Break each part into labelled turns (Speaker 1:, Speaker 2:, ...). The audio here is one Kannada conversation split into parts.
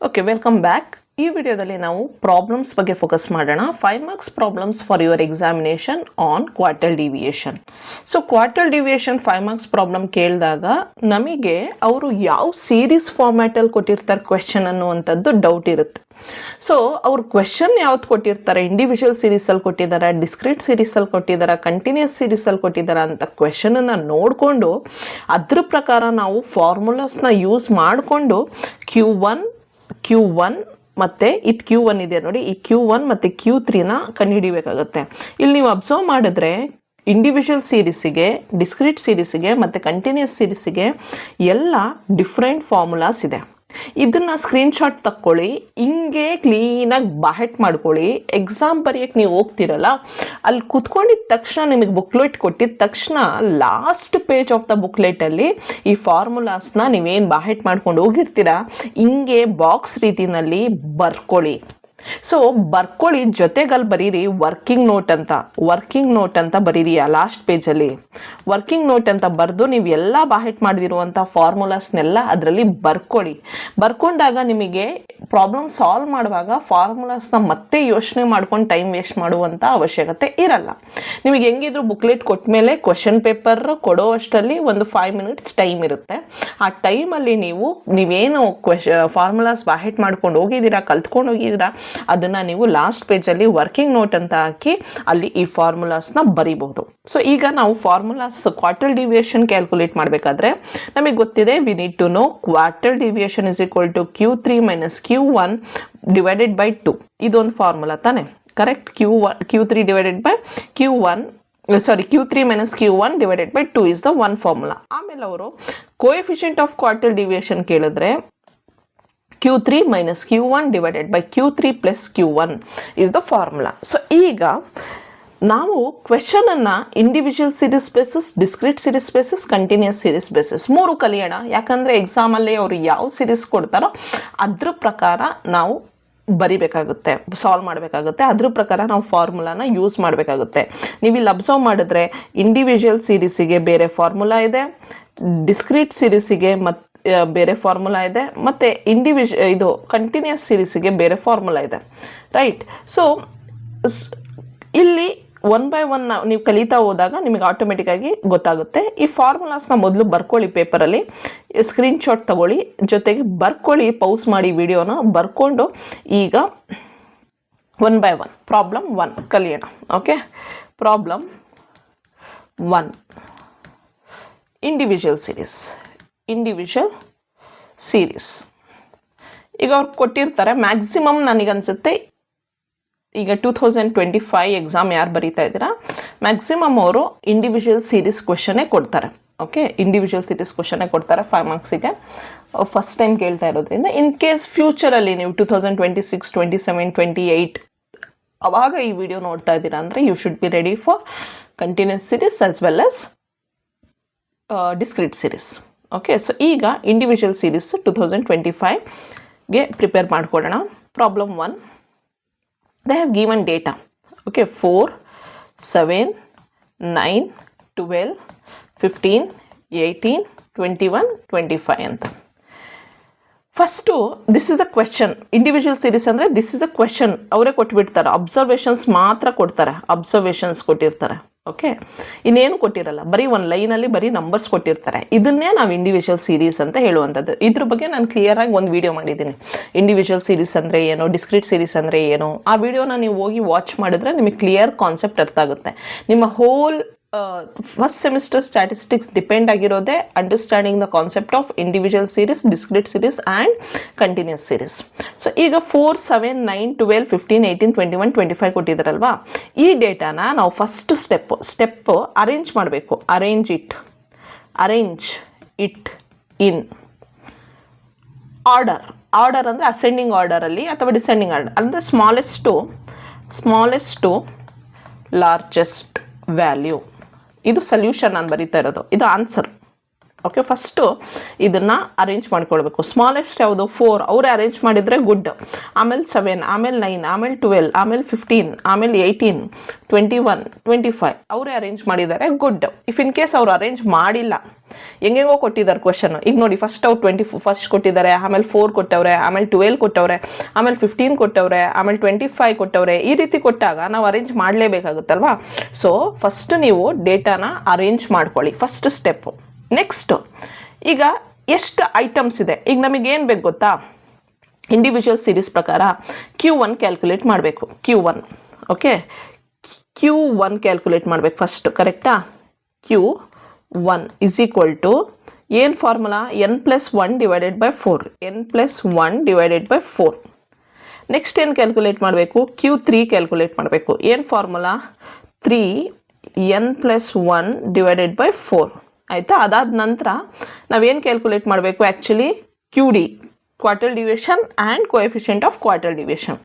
Speaker 1: Okay, welcome back. ಈ ವಿಡಿಯೋದಲ್ಲಿ ನಾವು ಪ್ರಾಬ್ಲಮ್ಸ್ ಬಗ್ಗೆ ಫೋಕಸ್ ಮಾಡೋಣ. 5 marks problems for your examination on quartile deviation. So quartile deviation 5 marks problem ಕೇಳಿದಾಗ ನಮಗೆ ಅವರು ಯಾವ ಸೀರೀಸ್ ಫಾರ್ಮ್ಯಾಟಲ್ಲಿ ಕೊಟ್ಟಿರ್ತಾರೆ ಕ್ವೆಶನ್ ಅನ್ನುವಂಥದ್ದು ಡೌಟ್ ಇರುತ್ತೆ. ಸೊ ಅವ್ರು ಕ್ವೆಶನ್ ಯಾವ್ದು ಕೊಟ್ಟಿರ್ತಾರೆ, ಇಂಡಿವಿಜುವಲ್ ಸೀರೀಸಲ್ಲಿ ಕೊಟ್ಟಿದ್ದಾರೆ, ಡಿಸ್ಕ್ರೀಟ್ ಸೀರೀಸಲ್ಲಿ ಕೊಟ್ಟಿದ್ದಾರೆ, ಕಂಟಿನ್ಯೂಸ್ ಸೀರೀಸಲ್ಲಿ ಕೊಟ್ಟಿದ್ದಾರೆ ಅಂತ ಕ್ವೆಶನನ್ನು ನೋಡಿಕೊಂಡು ಅದ್ರ ಪ್ರಕಾರ ನಾವು ಫಾರ್ಮುಲಾಸ್ನ ಯೂಸ್ ಮಾಡಿಕೊಂಡು Q1 ಮತ್ತು ಇದು Q1 ಇದೆ ನೋಡಿ, ಈ Q1 ಮತ್ತು Q3ನ ಕಂಡುಹಿಡಿಬೇಕಾಗುತ್ತೆ. ಇಲ್ಲಿ ನೀವು ಅಬ್ಸರ್ವ್ ಮಾಡಿದ್ರೆ ಇಂಡಿವಿಜುವಲ್ ಸೀರೀಸಿಗೆ, ಡಿಸ್ಕ್ರೀಟ್ ಸೀರೀಸಿಗೆ ಮತ್ತು ಕಂಟಿನ್ಯೂಸ್ ಸೀರೀಸಿಗೆ ಎಲ್ಲ ಡಿಫ್ರೆಂಟ್ ಫಾರ್ಮುಲಾಸ್ ಇದೆ. ಇದನ್ನು ಸ್ಕ್ರೀನ್ಶಾಟ್ ತಕ್ಕೊಳ್ಳಿ, ಹಿಂಗೆ ಕ್ಲೀನಾಗಿ ಬಾಹೆಟ್ ಮಾಡ್ಕೊಳ್ಳಿ. ಎಕ್ಸಾಮ್ ಬರೆಯೋಕ್ಕೆ ನೀವು ಹೋಗ್ತಿರಲ್ಲ, ಅಲ್ಲಿ ಕೂತ್ಕೊಂಡಿದ್ದ ತಕ್ಷಣ ನಿಮಗೆ ಬುಕ್ಲೆಟ್ ಕೊಟ್ಟಿದ್ದ ತಕ್ಷಣ ಲಾಸ್ಟ್ ಪೇಜ್ ಆಫ್ ದ ಬುಕ್ಲೆಟಲ್ಲಿ ಈ ಫಾರ್ಮುಲಾಸ್ನ ನೀವೇನು ಬಾಹೆಟ್ ಮಾಡ್ಕೊಂಡು ಹೋಗಿರ್ತೀರ ಹಿಂಗೆ ಬಾಕ್ಸ್ ರೀತಿಯಲ್ಲಿ ಬರ್ಕೊಳ್ಳಿ. ಸೊ ಬರ್ಕೊಳ್ಳಿ, ಜೊತೆಗಲ್ಲಿ ಬರೀರಿ ವರ್ಕಿಂಗ್ ನೋಟ್ ಅಂತ ಬರೀರಿ. ಆ ಲಾಸ್ಟ್ ಪೇಜಲ್ಲಿ ವರ್ಕಿಂಗ್ ನೋಟ್ ಅಂತ ಬರೆದು ನೀವು ಎಲ್ಲ ಬಾಹೆಟ್ ಮಾಡಿದಿರುವಂಥ ಫಾರ್ಮುಲಾಸ್ನೆಲ್ಲ ಅದರಲ್ಲಿ ಬರ್ಕೊಂಡಾಗ ನಿಮಗೆ ಪ್ರಾಬ್ಲಮ್ ಸಾಲ್ವ್ ಮಾಡುವಾಗ ಫಾರ್ಮುಲಾಸ್ನ ಮತ್ತೆ ಯೋಚನೆ ಮಾಡ್ಕೊಂಡು ಟೈಮ್ ವೇಸ್ಟ್ ಮಾಡುವಂಥ ಅವಶ್ಯಕತೆ ಇರಲ್ಲ. ನಿಮಗೆ ಹೆಂಗಿದ್ರು ಬುಕ್ಲೆಟ್ ಕೊಟ್ಟ ಮೇಲೆ ಕ್ವೆಶನ್ ಪೇಪರ್ ಕೊಡೋ ಅಷ್ಟರಲ್ಲಿ ಒಂದು 5 ಮಿನಿಟ್ಸ್ ಟೈಮ್ ಇರುತ್ತೆ. ಆ ಟೈಮಲ್ಲಿ ನೀವೇನು ಫಾರ್ಮುಲಾಸ್ ಬಾಹೆಟ್ ಮಾಡ್ಕೊಂಡು ಹೋಗಿದ್ದೀರಾ, ಕಲ್ತ್ಕೊಂಡು ಹೋಗಿದ್ದೀರಾ, ಅದನ್ನು ನೀವು ಲಾಸ್ಟ್ ಪೇಜಲ್ಲಿ ವರ್ಕಿಂಗ್ ನೋಟ್ ಅಂತ ಹಾಕಿ ಅಲ್ಲಿ ಈ ಫಾರ್ಮುಲಾಸ್ನ ಬರೀಬಹುದು. ಸೊ ಈಗ ನಾವು ಫಾರ್ಮುಲಾಸ್ ಕ್ವಾರ್ಟಲ್ ಡಿವಿಯೇಷನ್ ಕ್ಯಾಲ್ಕುಲೇಟ್ ಮಾಡಬೇಕಾದ್ರೆ ನಮಗೆ ಗೊತ್ತಿದೆ, we need to know quartile deviation is equal to Q3 minus Q1 divided by 2. ಇದೊಂದು ಫಾರ್ಮುಲಾ ತಾನೆ, correct? Q3 divided by Q3 minus Q1 divided by 2 is the one formula. ಆಮೇಲೆ ಅವರು ಕೋಎಫಿಷಿಯಂಟ್ ಆಫ್ ಕ್ವಾರ್ಟಲ್ ಡಿವಿಯೇಷನ್ ಕೇಳಿದ್ರೆ Q3 minus Q1 divided by Q3 plus Q1 is the formula. So ಈಗ ನಾವು ಕ್ವೆಶನನ್ನು individual series basis, discrete series basis, continuous series basis 3 ಕಲಿಯೋಣ. ಯಾಕಂದರೆ ಎಕ್ಸಾಮಲ್ಲಿ ಅವರು ಯಾವ ಸೀರೀಸ್ ಕೊಡ್ತಾರೋ ಅದ್ರ ಪ್ರಕಾರ ನಾವು ಬರಿಬೇಕಾಗುತ್ತೆ, ಸಾಲ್ವ್ ಮಾಡಬೇಕಾಗುತ್ತೆ. ಅದ್ರ ಪ್ರಕಾರ ನಾವು ಫಾರ್ಮುಲಾನ ಯೂಸ್ ಮಾಡಬೇಕಾಗುತ್ತೆ. ನೀವು ಇಲ್ಲಿ ಅಬ್ಸರ್ವ್ ಮಾಡಿದ್ರೆ ಇಂಡಿವಿಜುವಲ್ ಸೀರೀಸಿಗೆ ಬೇರೆ ಫಾರ್ಮುಲಾ ಇದೆ, ಡಿಸ್ಕ್ರೀಟ್ ಸೀರೀಸಿಗೆ ಬೇರೆ ಫಾರ್ಮುಲಾ ಇದೆ, ಮತ್ತು ಇದು ಕಂಟಿನ್ಯೂಸ್ ಸೀರೀಸಿಗೆ ಬೇರೆ ಫಾರ್ಮುಲಾ ಇದೆ, ರೈಟ್? ಸೊ ಇಲ್ಲಿ 1 by 1 ನೀವು ಕಲಿತಾ ಹೋದಾಗ ನಿಮಗೆ ಆಟೋಮೆಟಿಕ್ಕಾಗಿ ಗೊತ್ತಾಗುತ್ತೆ. ಈ ಫಾರ್ಮುಲಾಸ್ನ ಮೊದಲು ಬರ್ಕೊಳ್ಳಿ, ಪೇಪರಲ್ಲಿ ಸ್ಕ್ರೀನ್ಶಾಟ್ ತಗೊಳ್ಳಿ, ಜೊತೆಗೆ ಬರ್ಕೊಳ್ಳಿ, ಪೌಸ್ ಮಾಡಿ ವಿಡಿಯೋನ ಬರ್ಕೊಂಡು ಈಗ 1 by 1 ಪ್ರಾಬ್ಲಮ್ 1 ಕಲಿಯೋಣ. Okay, problem 1 individual series. ಈಗ ಅವ್ರು ಕೊಟ್ಟಿರ್ತಾರೆ ಮ್ಯಾಕ್ಸಿಮಮ್, ನನಗನ್ಸುತ್ತೆ ಈಗ 2025 ಎಕ್ಸಾಮ್ ಯಾರು ಬರೀತಾ ಇದ್ದೀರಾ, ಮ್ಯಾಕ್ಸಿಮಮ್ ಅವರು ಇಂಡಿವಿಜುವಲ್ ಸೀರೀಸ್ ಕ್ವೆಶನ್ನೇ ಕೊಡ್ತಾರೆ. ಓಕೆ, ಇಂಡಿವಿಜುವಲ್ ಸೀರೀಸ್ ಕ್ವೆಶನ್ನೇ ಕೊಡ್ತಾರೆ 5 ಮಾರ್ಕ್ಸಿಗೆ. ಫಸ್ಟ್ ಟೈಮ್ ಕೇಳ್ತಾ ಇರೋದ್ರಿಂದ ಇನ್ ಕೇಸ್ ಫ್ಯೂಚರಲ್ಲಿ ನೀವು 2026, 27, 28 ಅವಾಗ ಈ ವಿಡಿಯೋ ನೋಡ್ತಾ ಇದ್ದೀರಾ ಅಂದರೆ you should be ready for continuous series as well as discrete series. Okay, so ಈಗ ಇಂಡಿವಿಜುವಲ್ ಸೀರೀಸ್ 2025ಗೆ ಪ್ರಿಪೇರ್ ಮಾಡ್ಕೊಳ್ಳೋಣ. Problem 1, they have given data. Okay, 4, 7, 9, 12, 15, 18, 21, 25 ಅಂತ. First this is a question. Individual series ಅಂದರೆ ದಿಸ್ ಇಸ್ ಅ ಕ್ವೆಶನ್. ಅವರೇ ಕೊಟ್ಬಿಡ್ತಾರೆ, ಅಬ್ಸರ್ವೇಷನ್ಸ್ ಮಾತ್ರ ಕೊಡ್ತಾರೆ, ಅಬ್ಸರ್ವೇಷನ್ಸ್ ಕೊಟ್ಟಿರ್ತಾರೆ. ಓಕೆ, ಇನ್ನೇನು ಕೊಟ್ಟಿರಲ್ಲ, ಬರೀ ಒಂದು ಲೈನಲ್ಲಿ ಬರೀ ನಂಬರ್ಸ್ ಕೊಟ್ಟಿರ್ತಾರೆ. ಇದನ್ನೇ ನಾವು ಇಂಡಿವಿಜುವಲ್ ಸೀರೀಸ್ ಅಂತ ಹೇಳುವಂಥದ್ದು. ಇದ್ರ ಬಗ್ಗೆ ನಾನು ಕ್ಲಿಯರಾಗಿ ಒಂದು ವಿಡಿಯೋ ಮಾಡಿದ್ದೀನಿ, ಇಂಡಿವಿಜುವಲ್ ಸೀರೀಸ್ ಅಂದರೆ ಏನು, ಡಿಸ್ಕ್ರೀಟ್ ಸೀರೀಸ್ ಅಂದರೆ ಏನು. ಆ ವಿಡಿಯೋನ ನೀವು ಹೋಗಿ ವಾಚ್ ಮಾಡಿದ್ರೆ ನಿಮಗೆ ಕ್ಲಿಯರ್ ಕಾನ್ಸೆಪ್ಟ್ ಅರ್ಥ ಆಗುತ್ತೆ. ನಿಮ್ಮ whole first semester statistics depend ಆಗಿರೋದೇ understanding the concept of individual series, discrete series and continuous series. So ಈಗ 4, 7, 9, 12, 15, 18, 21, 25 ಕೊಟ್ಟಿದ್ದಾರಲ್ವಾ, ಈ ಡೇಟಾನ ನಾವು ಫಸ್ಟ್ ಸ್ಟೆಪ್ ಅರೇಂಜ್ ಮಾಡಬೇಕು. ಅರೇಂಜ್ ಇಟ್ ಇನ್ ಆರ್ಡರ್ ಅಂದರೆ ಅಸೆಂಡಿಂಗ್ ಆರ್ಡರಲ್ಲಿ ಅಥವಾ ಡಿಸೆಂಡಿಂಗ್ ಆರ್ಡರ್ ಅಂದರೆ ಸ್ಮಾಲೆಸ್ಟ್ ಟು ಲಾರ್ಜೆಸ್ಟ್ ವ್ಯಾಲ್ಯೂ. ಇದು ಸೊಲ್ಯೂಷನ್ ನಾನು ಬರೀತಾ ಇರೋದು, ಇದು ಆನ್ಸರ್. ಓಕೆ, ಫಸ್ಟು ಇದನ್ನು ಅರೇಂಜ್ ಮಾಡ್ಕೊಳ್ಬೇಕು. ಸ್ಮಾಲೆಸ್ಟ್ ಯಾವುದು 4, ಅವರೇ ಅರೇಂಜ್ ಮಾಡಿದರೆ ಗುಡ್. ಆಮೇಲೆ 7, ಆಮೇಲೆ 9, ಆಮೇಲೆ 12, ಆಮೇಲೆ 15, ಆಮೇಲೆ 18, 21, 25 ಅವರೇ ಅರೇಂಜ್ ಮಾಡಿದ್ದಾರೆ, ಗುಡ್. ಇಫ್ ಇನ್ ಕೇಸ್ ಅವ್ರು ಅರೇಂಜ್ ಮಾಡಿಲ್ಲ, ಹೆಂಗೆಂಗೋ ಕೊಟ್ಟಿದ್ದಾರೆ ಕ್ವಶನ್. ಈಗ ನೋಡಿ, ಫಸ್ಟ್ ಅವ್ರು 21 ಕೊಟ್ಟಿದ್ದಾರೆ, ಆಮೇಲೆ 4 ಕೊಟ್ಟವ್ರೆ, ಆಮೇಲೆ 12 ಕೊಟ್ಟವ್ರೆ, ಆಮೇಲೆ 15 ಕೊಟ್ಟವ್ರೆ, ಆಮೇಲೆ 25 ಕೊಟ್ಟವ್ರೆ. ಈ ರೀತಿ ಕೊಟ್ಟಾಗ ನಾವು ಅರೇಂಜ್ ಮಾಡಲೇಬೇಕಾಗುತ್ತಲ್ವಾ. ಸೊ ಫಸ್ಟ್ ನೀವು ಡೇಟಾನ ಅರೇಂಜ್ ಮಾಡ್ಕೊಳ್ಳಿ, ಫಸ್ಟ್ ಸ್ಟೆಪ್ಪು. ನೆಕ್ಸ್ಟ್, ಈಗ ಎಷ್ಟು ಐಟಮ್ಸ್ ಇದೆ, ಈಗ ನಮಗೇನು ಬೇಕು ಗೊತ್ತಾ, ಇಂಡಿವಿಜುವಲ್ ಸೀರೀಸ್ ಪ್ರಕಾರ Q1 ಕ್ಯಾಲ್ಕುಲೇಟ್ ಮಾಡಬೇಕು. Q1, ಓಕೆ, Q1 ಕ್ಯಾಲ್ಕುಲೇಟ್ ಮಾಡಬೇಕು ಫಸ್ಟ್, ಕರೆಕ್ಟಾ? Q1 ಇಸ್ ಈಕ್ವಲ್ ಟು ಏನು formula, n+1 divided by 4, n+1 divided by 4. Next ಏನು ಕ್ಯಾಲ್ಕುಲೇಟ್ ಮಾಡಬೇಕು, Q3 ಕ್ಯಾಲ್ಕುಲೇಟ್ ಮಾಡಬೇಕು. ಏನು ಫಾರ್ಮುಲಾ, 3n+1 ಡಿವೈಡೆಡ್ ಬೈ 4. ಆಯಿತಾ? ಅದಾದ ನಂತರ ನಾವೇನು ಕ್ಯಾಲ್ಕುಲೇಟ್ ಮಾಡಬೇಕು, actually QD, quarter deviation and coefficient of quarter deviation.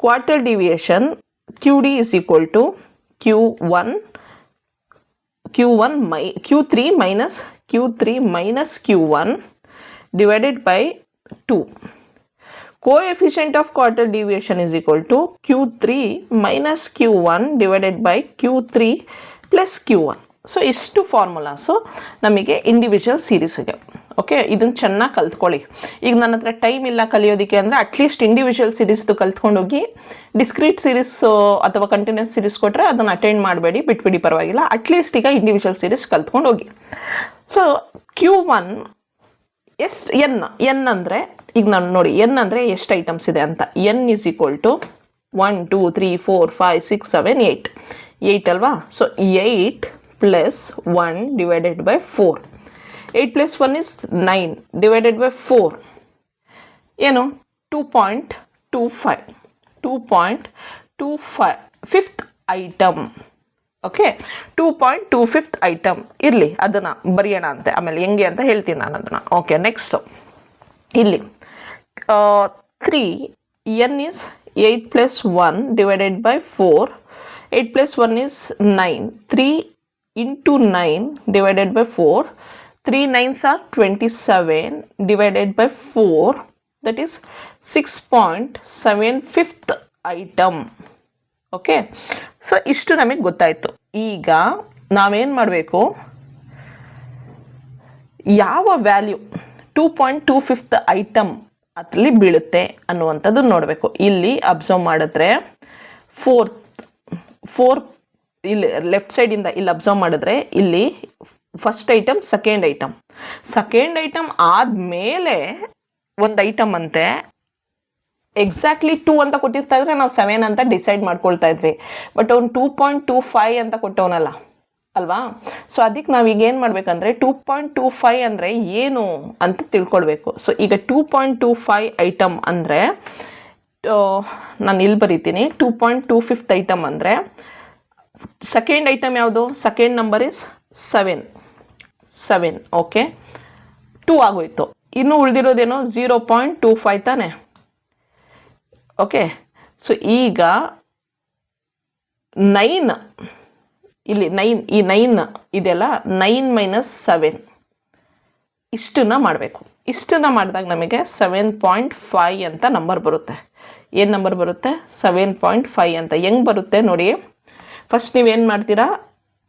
Speaker 1: Quarter deviation QD is equal to Q3 minus Q1 divided by 2. Coefficient of quarter deviation is equal to Q3 minus Q1 divided by Q3 plus Q1. So ಇಷ್ಟು ಫಾರ್ಮುಲಾಸು ನಮಗೆ ಇಂಡಿವಿಜುವಲ್ ಸೀರೀಸಿಗೆ. ಓಕೆ, ಇದನ್ನು ಚೆನ್ನಾಗಿ ಕಲ್ತ್ಕೊಳ್ಳಿ. ಈಗ ನನ್ನ ಹತ್ರ ಟೈಮ್ ಇಲ್ಲ ಕಲಿಯೋದಕ್ಕೆ ಅಂದರೆ ಅಟ್ಲೀಸ್ಟ್ ಇಂಡಿವಿಜುವಲ್ ಸೀರೀಸ್ದು ಕಲ್ತ್ಕೊಂಡೋಗಿ. ಡಿಸ್ಕ್ರೀಟ್ ಸೀರೀಸ್ ಅಥವಾ ಕಂಟಿನ್ಯೂಸ್ ಸೀರೀಸ್ ಕೊಟ್ಟರೆ ಅದನ್ನು ಅಟೆಂಡ್ ಮಾಡಬೇಡಿ, ಬಿಟ್ಬಿಡಿ, ಪರವಾಗಿಲ್ಲ. ಅಟ್ಲೀಸ್ಟ್ ಈಗ ಇಂಡಿವಿಜುವಲ್ ಸೀರೀಸ್ ಕಲ್ತ್ಕೊಂಡೋಗಿ. ಸೊ Q1 ಎಷ್ಟು, ಎನ್ ಅಂದರೆ, ಈಗ ನಾನು ನೋಡಿ ಎನ್ ಅಂದರೆ ಎಷ್ಟು ಐಟಮ್ಸ್ ಇದೆ ಅಂತ. ಎನ್ ಇಸ್ ಈಕ್ವಲ್ ಟು 1 2 3 4 5 6 7 8 8 ಅಲ್ವಾ. So 8 + 1 divided by 4. 8 + 1 is 9 divided by 4 ಏನು, 2.25. 2.25 fifth item. Okay, 2.25th item ಇರಲಿ, ಅದನ್ನು ಬರೆಯೋಣ ಅಂತೆ, ಆಮೇಲೆ ಹೆಂಗೆ ಅಂತ ಹೇಳ್ತೀನಿ ನಾನು ಅದನ್ನು. ಓಕೆ, ನೆಕ್ಸ್ಟ್ ಇಲ್ಲಿ 3, n is 8 + 1 divided by 4. 8 + 1 is 9. 3 into 9 divided by 4. 3 9s are 27 divided by 4. That is 6.75th item. Okay, so ಇಷ್ಟು ನಮಗೆ ಗೊತ್ತಾಯಿತು. ಈಗ ನಾವೇನು ಮಾಡಬೇಕು, ಯಾವ ವ್ಯಾಲ್ಯೂ 2.25th ಐಟಮ್ ಅದರಲ್ಲಿ ಬೀಳುತ್ತೆ ಅನ್ನುವಂಥದ್ದು ನೋಡಬೇಕು. ಇಲ್ಲಿ ಅಬ್ಸರ್ವ್ ಮಾಡಿದ್ರೆ 4 ಇಲ್ಲಿ ಲೆಫ್ಟ್ ಸೈಡಿಂದ ಇಲ್ಲಿ ಅಬ್ಸರ್ವ್ ಮಾಡಿದ್ರೆ ಇಲ್ಲಿ ಫಸ್ಟ್ ಐಟಮ್, ಸೆಕೆಂಡ್ ಐಟಮ್ ಆದಮೇಲೆ ಒಂದು ಐಟಮ್ ಅಂತೆ. ಎಕ್ಸಾಕ್ಟ್ಲಿ 2 ಅಂತ ಕೊಟ್ಟಿರ್ತಾ ಇದ್ರೆ ನಾವು 7 ಅಂತ ಡಿಸೈಡ್ ಮಾಡ್ಕೊಳ್ತಾ ಇದ್ವಿ. ಬಟ್ ಅವ್ನು 2.25 ಅಂತ ಕೊಟ್ಟವನಲ್ಲ ಅಲ್ವಾ. ಸೊ ಅದಕ್ಕೆ ನಾವೀಗ ಏನು ಮಾಡಬೇಕಂದ್ರೆ 2.25 ಅಂದರೆ ಏನು ಅಂತ ತಿಳ್ಕೊಳ್ಬೇಕು. ಸೊ ಈಗ 2.25 ಐಟಮ್ ಅಂದರೆ ನಾನು ಇಲ್ಲಿ ಬರೀತೀನಿ. 2.25th ಐಟಮ್ ಅಂದರೆ ಸೆಕೆಂಡ್ ಐಟಮ್ ಯಾವುದು, ಸೆಕೆಂಡ್ ನಂಬರ್ ಇಸ್ 7. ಓಕೆ, 2 ಆಗೋಯ್ತು. ಇನ್ನು ಉಳಿದಿರೋದೇನೋ 0.25 ತಾನೆ. ಓಕೆ, ಸೊ ಈಗ 9 ಇಲ್ಲಿ 9, ಈ 9 ಇದೆಲ್ಲ 9 - 7 ಇಷ್ಟನ್ನ ಮಾಡಬೇಕು. ಇಷ್ಟನ್ನ ಮಾಡಿದಾಗ ನಮಗೆ 7.5 ಅಂತ ನಂಬರ್ ಬರುತ್ತೆ. ಏನು ನಂಬರ್ ಬರುತ್ತೆ, 7.5 ಅಂತ. ಹೆಂಗೆ ಬರುತ್ತೆ ನೋಡಿ, ಫಸ್ಟ್ ನೀವೇನು ಮಾಡ್ತೀರಾ,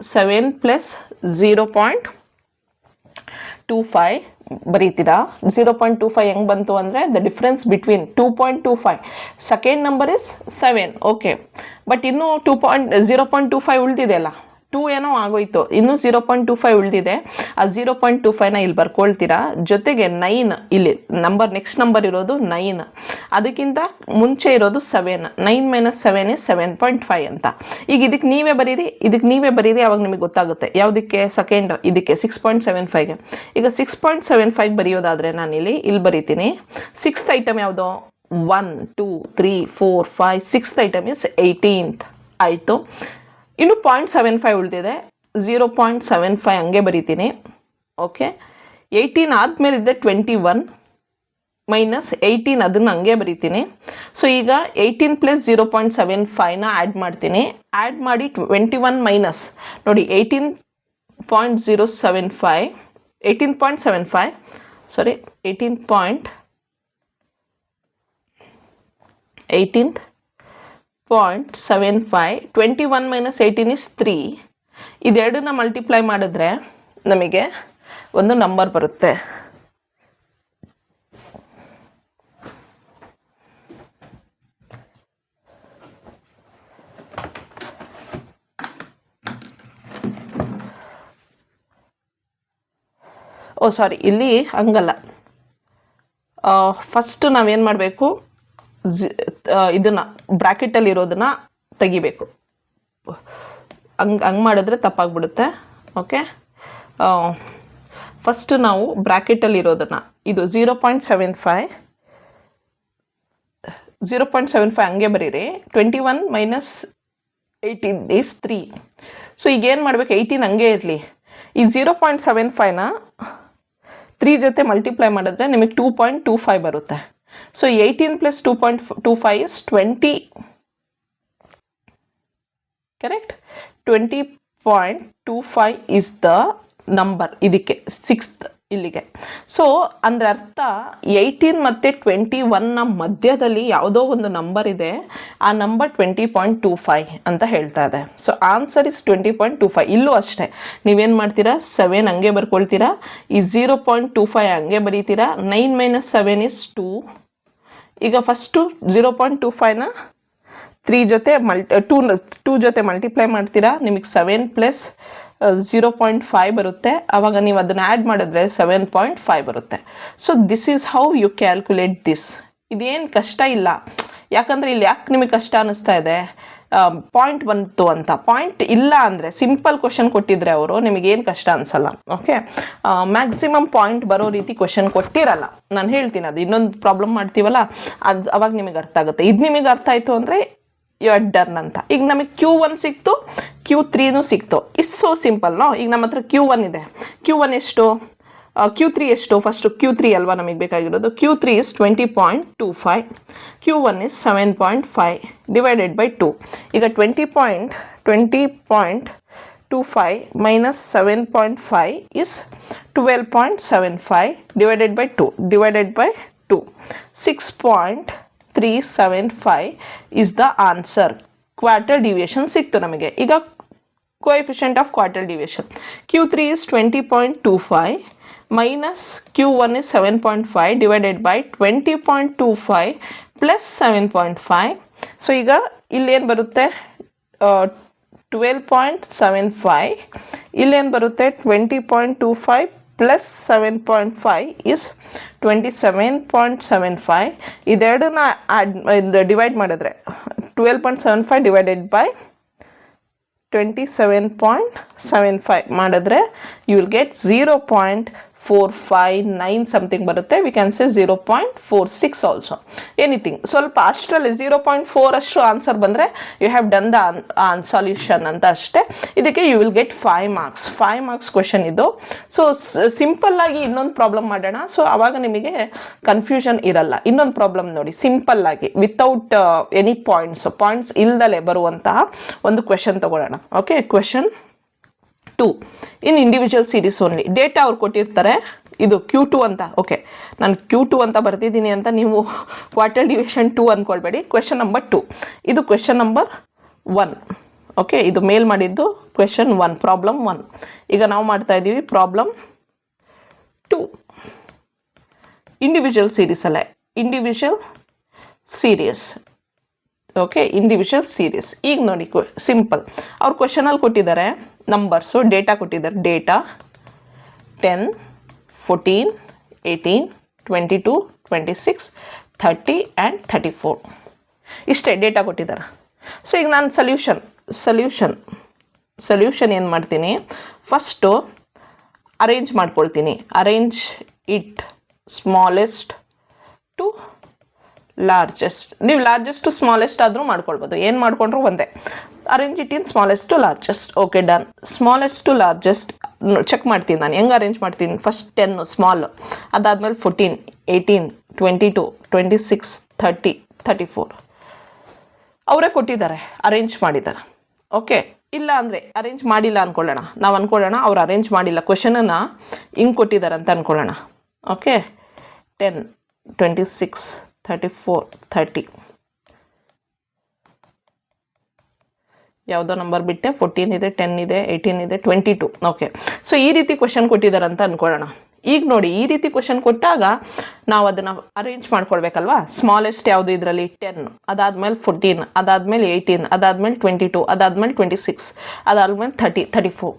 Speaker 1: 7 + 0.25 ಬರೀತೀರಾ. 0.25 ಹೆಂಗೆ ಬಂತು ಅಂದರೆ the difference between 2.25 second number is 7. Okay, but ಇನ್ನೂ 0.25 ಉಳಿದಿದೆ ಅಲ್ಲ, 2 ಏನೋ ಆಗೋಯ್ತು, ಇನ್ನೂ 0.25 ಉಳಿದಿದೆ. ಆ 0.25ನ ಇಲ್ಲಿ ಬರ್ಕೊಳ್ತೀರಾ. ಜೊತೆಗೆ 9 ಇಲ್ಲಿ ನಂಬರ್, ನೆಕ್ಸ್ಟ್ ನಂಬರ್ ಇರೋದು 9, ಅದಕ್ಕಿಂತ ಮುಂಚೆ ಇರೋದು 7. 9 - 7 is 7.5 ಅಂತ. ಈಗ ಇದಕ್ಕೆ ನೀವೇ ಬರೀರಿ, ಅವಾಗ ನಿಮಗೆ ಗೊತ್ತಾಗುತ್ತೆ. ಯಾವುದಕ್ಕೆ, ಸೆಕೆಂಡ್ ಇದಕ್ಕೆ 6.75ಗೆ. ಈಗ 6.75 ಬರೆಯೋದಾದರೆ ನಾನು ಇಲ್ಲಿ ಬರೀತೀನಿ. 6th ಐಟಮ್ ಯಾವುದು, 1 2 3 4 5 6th ಐಟಮ್ ಇಸ್ 18th ಆಯಿತು. ಇನ್ನು 0.75 ಉಳಿದಿದೆ, 0.75 ಹಂಗೆ ಬರೀತೀನಿ. ಓಕೆ, 18 ಆದಮೇಲೆ ಇದೆ 21 - 18 ಅದನ್ನು ಹಂಗೆ ಬರೀತೀನಿ. ಸೊ ಈಗ 18 + 0.75ನ ಆ್ಯಡ್ ಮಾಡ್ತೀನಿ. ಆ್ಯಡ್ ಮಾಡಿ 21 ಮೈನಸ್ ನೋಡಿ 18.075 18.75, sorry, 18.75, 21 minus 18 is 3. ಇದೆರಡನ್ನ ಮಲ್ಟಿಪ್ಲೈ ಮಾಡಿದ್ರೆ ನಮಗೆ ಒಂದು ನಂಬರ್ ಬರುತ್ತೆ. ಸಾರಿ, ಇಲ್ಲಿ ಹಂಗಲ್ಲ. ಫಸ್ಟ್ ನಾವೇನು ಮಾಡಬೇಕು, ಇದನ್ನು ಬ್ರ್ಯಾಕೆಟಲ್ಲಿ ಇರೋದನ್ನ ತೆಗಿಬೇಕು. ಹಂಗೆ ಮಾಡಿದ್ರೆ ತಪ್ಪಾಗ್ಬಿಡುತ್ತೆ. ಓಕೆ, ಫಸ್ಟ್ ನಾವು ಬ್ರ್ಯಾಕೆಟಲ್ಲಿ ಇರೋದನ್ನು, ಇದು 0.75 ಹಂಗೆ ಬರೀರಿ. 21 minus 18 is 3. ಸೊ ಈಗೇನು ಮಾಡಬೇಕು, 18 ಹಂಗೆ ಇರಲಿ. ಈ 0.75ನ 3 ಜೊತೆ ಮಲ್ಟಿಪ್ಲೈ ಮಾಡಿದ್ರೆ ನಿಮಗೆ 2.25 ಬರುತ್ತೆ. So 18 plus 2.25 is 20. Correct? 20.25 is the number ಇದಕ್ಕೆ 6th ಇಲ್ಲಿಗೆ. ಸೊ ಅಂದರೆ ಅರ್ಥ 18 ಮತ್ತು 21ನ ಮಧ್ಯದಲ್ಲಿ ಯಾವುದೋ ಒಂದು ನಂಬರ್ ಇದೆ, ಆ ನಂಬರ್ 20.25 ಅಂತ ಹೇಳ್ತಾ ಇದೆ. So answer is 20.25. ಇಲ್ಲೂ ಅಷ್ಟೇ, ನೀವೇನು ಮಾಡ್ತೀರಾ, 7 ಹಂಗೆ ಬರ್ಕೊಳ್ತೀರಾ, ಈ 0.25 ಹಂಗೆ ಬರೀತೀರಾ. 9 minus 7 is 2. ಈಗ ಫಸ್ಟು 0.25ನ 3 ಜೊತೆ 2 ಜೊತೆ ಮಲ್ಟಿಪ್ಲೈ ಮಾಡ್ತೀರಾ, ನಿಮಗೆ 7 ಪ್ಲಸ್ 0.5 ಬರುತ್ತೆ. ಆವಾಗ ನೀವು ಅದನ್ನು ಆ್ಯಡ್ ಮಾಡಿದ್ರೆ 7.5 ಬರುತ್ತೆ. So this is how you calculate this. ಇದೇನು ಕಷ್ಟ ಇಲ್ಲ. ಯಾಕಂದರೆ ಇಲ್ಲಿ ಯಾಕೆ ನಿಮಗೆ ಕಷ್ಟ ಅನ್ನಿಸ್ತಾ ಇದೆ, ಪಾಯಿಂಟ್ ಬಂತು ಅಂತ. ಪಾಯಿಂಟ್ ಇಲ್ಲ ಅಂದರೆ ಸಿಂಪಲ್ ಕ್ವೆಶನ್ ಕೊಟ್ಟಿದ್ರೆ ಅವರು ನಿಮಗೇನು ಕಷ್ಟ ಅನಿಸಲ್ಲ. ಓಕೆ, ಮ್ಯಾಕ್ಸಿಮಮ್ ಪಾಯಿಂಟ್ ಬರೋ ರೀತಿ ಕ್ವೆಶನ್ ಕೊಟ್ಟಿರಲ್ಲ. ನಾನು ಹೇಳ್ತೀನಿ, ಅದು ಇನ್ನೊಂದು ಪ್ರಾಬ್ಲಮ್ ಮಾಡ್ತೀವಲ್ಲ, ಅದು ಅವಾಗ ನಿಮಗೆ ಅರ್ಥ ಆಗುತ್ತೆ. ಇದು ನಿಮಗೆ ಅರ್ಥ ಆಯಿತು ಅಂದರೆ ಯು ಆರ್ ಡನ್ ಅಂತ. ಈಗ ನಮಗೆ Q1 ಸಿಕ್ತು, Q3 ಸಿಕ್ತು. It's so simple. ಈಗ ನಮ್ಮ ಹತ್ರ Q1 ಇದೆ. Q1 ಎಷ್ಟು, Q3 ಎಷ್ಟು? ಫಸ್ಟು Q3 ಅಲ್ವಾ ನಮಗೆ ಬೇಕಾಗಿರೋದು. Q3 is 20.25, Q1 is 7.5 divided by 2. ಈಗ 20.25 minus 7.5 is 12.75 divided by 2 divided by 2. 6.375 is the answer. Quarter deviation ಸಿಕ್ತು ನಮಗೆ. ಈಗ coefficient of quarter deviation. Q3 is 20.25 minus Q1 is 7.5 divided by 20.25 plus 7.5. So ಈಗ ಇಲ್ಲೇನು ಬರುತ್ತೆ, 12.75. ಇಲ್ಲೇನು ಬರುತ್ತೆ, 20.25 plus 7.5 is 27.75. ಇದೆರಡನ್ನ ಡಿವೈಡ್ ಮಾಡಿದ್ರೆ 12.75 ಡಿವೈಡೆಡ್ ಬೈ 27.75 ಮಾಡಿದ್ರೆ ಯು ವಿಲ್ ಗೆಟ್ 0.459 ಸಮಥಿಂಗ್ ಬರುತ್ತೆ. We can say 0.46 also, anything. ಸ್ವಲ್ಪ ಅಷ್ಟರಲ್ಲಿ 0.4 ಅಷ್ಟು ಆನ್ಸರ್ ಬಂದರೆ you have done the solution ಅಂತ ಅಷ್ಟೇ. ಇದಕ್ಕೆ you will get 5 marks. 5 marks question ಇದು. ಸೊ ಸಿಂಪಲ್ಲಾಗಿ ಇನ್ನೊಂದು ಪ್ರಾಬ್ಲಮ್ ಮಾಡೋಣ. ಸೊ ಆವಾಗ ನಿಮಗೆ ಕನ್ಫ್ಯೂಷನ್ ಇರಲ್ಲ. ಇನ್ನೊಂದು ಪ್ರಾಬ್ಲಮ್ ನೋಡಿ, ಸಿಂಪಲ್ಲಾಗಿ ವಿತೌಟ್ ಎನಿ ಪಾಯಿಂಟ್ಸ್ ಇಲ್ದಲೇ ಬರುವಂತಹ ಒಂದು ಕ್ವೆಶನ್ ತಗೊಳ್ಳೋಣ. ಓಕೆ, ಕ್ವೆಶನ್ 2 ಇನ್ ಇಂಡಿವಿಜುವಲ್ ಸೀರೀಸ್ ಓನ್ಲಿ. ಡೇಟಾ ಅವ್ರು ಕೊಟ್ಟಿರ್ತಾರೆ, ಇದು Q2 ಅಂತ. ಓಕೆ, ನಾನು Q2 ಅಂತ ಬರ್ತಿದ್ದೀನಿ ಅಂತ ನೀವು ಕ್ವಾರ್ಟರ್ ಡಿವಿಷನ್ 2 ಅಂದ್ಕೊಳ್ಬೇಡಿ. ಕ್ವೆಶನ್ ನಂಬರ್ 2, ಇದು ಕ್ವೆಶನ್ ನಂಬರ್ 1. ಓಕೆ, ಇದು ಮೇಲ್ ಮಾಡಿದ್ದು ಕ್ವೆಶನ್ 1, ಪ್ರಾಬ್ಲಮ್ 1. ಈಗ ನಾವು ಮಾಡ್ತಾ ಇದ್ದೀವಿ ಪ್ರಾಬ್ಲಮ್ 2. ಇಂಡಿವಿಜುವಲ್ ಸೀರೀಸ್ ಅಲ್ಲ, individual series. Okay, individual series. ಈಗ ನೋಡಿ, ಸಿಂಪಲ್. ಅವ್ರು ಕ್ವೆಶನಲ್ಲಿ ಕೊಟ್ಟಿದ್ದಾರೆ ನಂಬರ್ಸು, ಡೇಟಾ ಕೊಟ್ಟಿದ್ದಾರೆ. ಡೇಟಾ 10, 14, 18, 22, 26, 30 ಆ್ಯಂಡ್ 34 ಇಷ್ಟೇ ಡೇಟಾ ಕೊಟ್ಟಿದ್ದಾರೆ. ಸೊ ಈಗ ನಾನು ಸೊಲ್ಯೂಷನ್ ಏನು ಮಾಡ್ತೀನಿ, ಫಸ್ಟು ಅರೇಂಜ್ ಮಾಡ್ಕೊಳ್ತೀನಿ. Arrange it smallest to largest. ನೀವು ಲಾರ್ಜೆಸ್ಟ್ ಟು ಸ್ಮಾಲೆಸ್ಟ್ ಆದರೂ ಮಾಡ್ಕೊಳ್ಬೋದು, ಏನು ಮಾಡ್ಕೊಂಡ್ರು ಒಂದೇ. Arrange it in smallest to largest. Okay, done. Smallest to largest check ಮಾಡ್ತೀನಿ ನಾನು. ಹೆಂಗೆ ಅರೇಂಜ್ ಮಾಡ್ತೀನಿ, ಫಸ್ಟ್ 10 ಸ್ಮಾಲ್, ಅದಾದಮೇಲೆ 14, 18, 22, 26, 30, 34 ಅವರೇ ಕೊಟ್ಟಿದ್ದಾರೆ, ಅರೇಂಜ್ ಮಾಡಿದ್ದಾರೆ. ಓಕೆ, ಇಲ್ಲ ಅಂದರೆ ಅರೇಂಜ್ ಮಾಡಿಲ್ಲ ಅಂದ್ಕೊಳ್ಳೋಣ, ನಾವು ಅಂದ್ಕೊಳ್ಳೋಣ ಅವ್ರು ಅರೇಂಜ್ ಮಾಡಿಲ್ಲ, ಕ್ವೆಶನನ್ನು ಹಿಂಗೆ ಕೊಟ್ಟಿದ್ದಾರೆ ಅಂತ ಅಂದ್ಕೊಳ್ಳೋಣ. ಓಕೆ, 10, 26, 34, 30 ಯಾವುದೋ ನಂಬರ್ ಬಿಟ್ಟೆ, 14 ಇದೆ, 10 ಇದೆ, 18 ಇದೆ, 22. ಓಕೆ, ಸೊ ಈ ರೀತಿ ಕ್ವೆಶನ್ ಕೊಟ್ಟಿದ್ದಾರೆ ಅಂತ ಅಂದ್ಕೊಳ್ಳೋಣ. ಈಗ ನೋಡಿ, ಈ ರೀತಿ ಕ್ವೆಶನ್ ಕೊಟ್ಟಾಗ ನಾವು ಅದನ್ನು ಅರೇಂಜ್ ಮಾಡ್ಕೊಳ್ಬೇಕಲ್ವಾ. ಸ್ಮಾಲೆಸ್ಟ್ ಯಾವುದು ಇದರಲ್ಲಿ 10, ಅದಾದಮೇಲೆ 14, ಅದಾದಮೇಲೆ 18, ಅದಾದಮೇಲೆ 22, ಅದಾದಮೇಲೆ 26, ಅದಾದಮೇಲೆ 30, 34.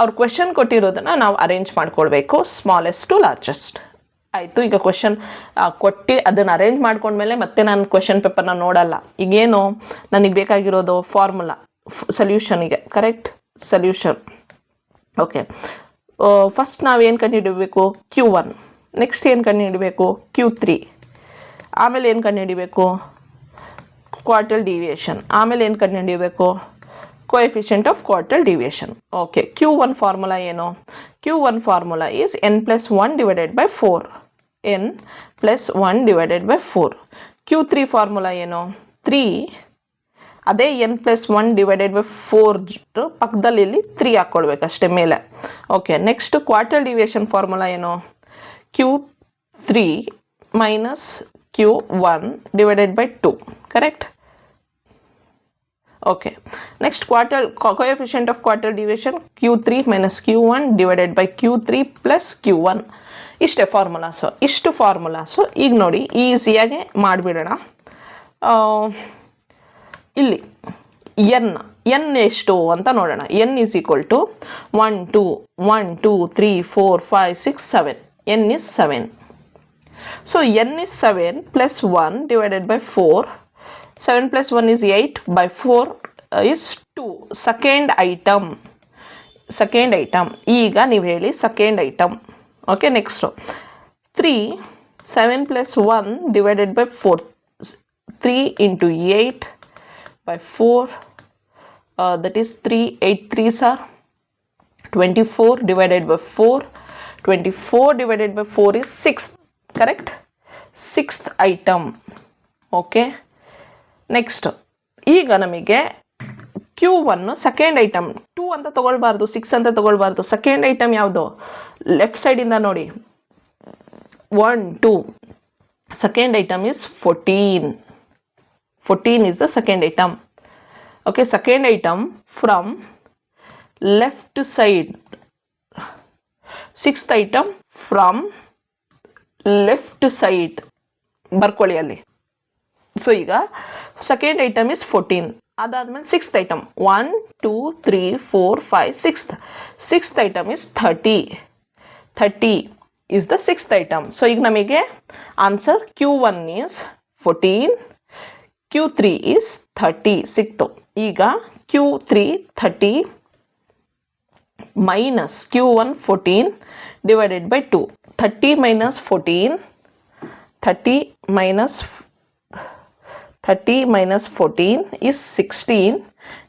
Speaker 1: ಅವ್ರು ಕ್ವೆಶನ್ ಕೊಟ್ಟಿರೋದನ್ನು ನಾವು ಅರೇಂಜ್ ಮಾಡ್ಕೊಳ್ಬೇಕು ಸ್ಮಾಲೆಸ್ಟ್ ಟು ಲಾರ್ಜೆಸ್ಟ್. ಆಯಿತು, ಈಗ ಕ್ವೆಶನ್ ಕೊಟ್ಟು ಅದನ್ನು ಅರೇಂಜ್ ಮಾಡ್ಕೊಂಡ್ಮೇಲೆ ಮತ್ತೆ ನಾನು ಕ್ವೆಶನ್ ಪೇಪರ್ನ ನೋಡಲ್ಲ. ಈಗೇನು ನನಗೆ ಬೇಕಾಗಿರೋದು ಫಾರ್ಮುಲಾ ಸೊಲ್ಯೂಷನಿಗೆ, ಕರೆಕ್ಟ್ ಸೊಲ್ಯೂಷನ್. ಓಕೆ, ಫಸ್ಟ್ ನಾವೇನು ಕಂಡುಹಿಡಬೇಕು, Q1. ನೆಕ್ಸ್ಟ್ ಏನು ಕಂಡುಹಿಡಬೇಕು, Q3. ಆಮೇಲೆ ಏನು ಕಂಡುಹಿಡಬೇಕು, ಕ್ವಾರ್ಟಲ್ ಡಿವಿಯೇಷನ್. ಆಮೇಲೆ ಏನು ಕಂಡುಹಿಡಬೇಕು, coefficient of quartile deviation. Okay, Q1 formula ಏನು, Q1 formula is n+1 divided by 4. n+1 divided by 4. Q3 formula ಏನು, 3, ಅದೇ n+1 ಡಿವೈಡೆಡ್ ಬೈ 4 ಪಕ್ಕದಲ್ಲಿ ಇಲ್ಲಿ 3 ಹಾಕ್ಕೊಳ್ಬೇಕು ಅಷ್ಟೇ ಮೇಲೆ. Okay, next quartile deviation formula ಏನು, Q3 minus Q1 divided by 2, correct. Okay, next coefficient of quartile deviation Q3 minus Q1 divided by Q3 plus Q1. ಇಷ್ಟೇ ಫಾರ್ಮುಲಾಸು, ಇಷ್ಟು ಫಾರ್ಮುಲಾಸು. ಈಗ ನೋಡಿ ಈಸಿಯಾಗಿ ಮಾಡಿಬಿಡೋಣ. ಇಲ್ಲಿ n ಎಷ್ಟು ಅಂತ ನೋಡೋಣ. n is equal to 1 2 3 4 5 6 7. n is 7. So n is 7 plus 1 divided by 4. 7 plus 1 is 8 by 4 is 2. Second item. ಈಗ ನೀವು ಹೇಳಿ second item. Okay, next 3. 7 plus 1 divided by 4. 3 into 8 by 4, that is 3, 8 3s are 24 divided by 4. 24 divided by 4 is 6, correct. Sixth item. Okay, next ಈಗ ನಮಗೆ Q1 ಸೆಕೆಂಡ್ ಐಟಮ್. 2 ಅಂತ ತಗೊಳ್ಬಾರ್ದು, 6 ಅಂತ ತಗೊಳ್ಬಾರ್ದು. ಸೆಕೆಂಡ್ ಐಟಮ್ ಯಾವುದು, ಲೆಫ್ಟ್ ಸೈಡಿಂದ ನೋಡಿ, 1 2. Second item is 14. 14 is the second item. Okay, second item from left side. Sixth item from left side. ಬರ್ಕೊಳ್ಳಿ ಅಲ್ಲಿ. ಸೊ ಈಗ ಸೆಕೆಂಡ್ ಐಟಮ್ ಇಸ್ 14. ಅದಾದ್ಮೇಲೆ sixth item 1 2 3 4 5 6th. Sixth item is 30. 30 is the sixth item. So ಈಗ ನಮಗೆ answer Q1 is 14. Q3 is 30 ಸಿಕ್ತು. ಈಗ Q3 30 minus Q1 14 divided by 2. 30 minus 14, 30 minus 14 is 16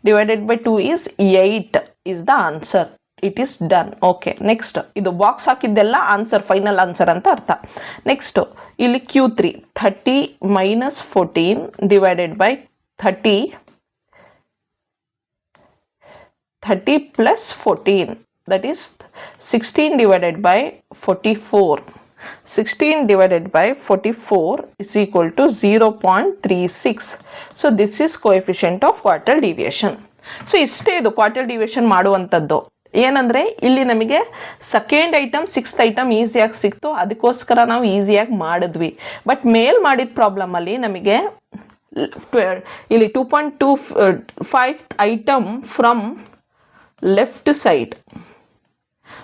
Speaker 1: divided by 2 is 8 is the answer. It is done. Okay, next ಇದು ಬಾಕ್ಸ್ ಹಾಕಿದ್ದೆಲ್ಲ ಆನ್ಸರ್, ಫೈನಲ್ ಆನ್ಸರ್ ಅಂತ ಅರ್ಥ. ನೆಕ್ಸ್ಟ್ ಇಲ್ಲಿ Q3 30 minus 14 divided by 30 plus 14, that is 16 divided by 44. 16 divided by 44 is equal to 0.36. So this is coefficient of quartile deviation. So ಇಷ್ಟೇ ಇದು ಕ್ವಾರ್ಟಲ್ ಡಿವಿಯೇಷನ್ ಮಾಡುವಂಥದ್ದು. ಏನಂದರೆ ಇಲ್ಲಿ ನಮಗೆ ಸೆಕೆಂಡ್ ಐಟಮ್ ಸಿಕ್ಸ್ತ್ ಐಟಮ್ ಈಸಿಯಾಗಿ ಸಿಕ್ತು, ಅದಕ್ಕೋಸ್ಕರ ನಾವು ಈಸಿಯಾಗಿ ಮಾಡಿದ್ವಿ. ಬಟ್ ಮೇಲ್ ಮಾಡಿದ ಪ್ರಾಬ್ಲಮಲ್ಲಿ ನಮಗೆ ಇಲ್ಲಿ 2.25 ಐಟಮ್ ಫ್ರಮ್ ಲೆಫ್ಟ್ ಸೈಡ್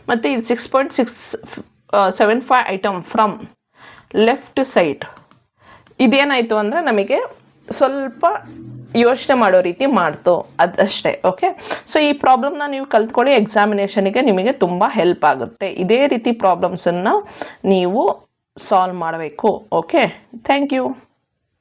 Speaker 1: ಮತ್ತು ಇದು 6.675 ಐಟಮ್ ಫ್ರಮ್ ಲೆಫ್ಟ್ ಸೈಡ್. ಇದೇನಾಯಿತು ಅಂದರೆ ನಮಗೆ ಸ್ವಲ್ಪ ಯೋಚನೆ ಮಾಡೋ ರೀತಿ ಮಾಡ್ತು, ಅದಷ್ಟೇ. ಓಕೆ, ಸೊ ಈ ಪ್ರಾಬ್ಲಮ್ನ ನೀವು ಕಲ್ತ್ಕೊಳ್ಳಿ, ಎಕ್ಸಾಮಿನೇಷನಿಗೆ ನಿಮಗೆ ತುಂಬ ಹೆಲ್ಪ್ ಆಗುತ್ತೆ. ಇದೇ ರೀತಿ ಪ್ರಾಬ್ಲಮ್ಸನ್ನು ನೀವು ಸಾಲ್ವ್ ಮಾಡಬೇಕು. Okay, thank you.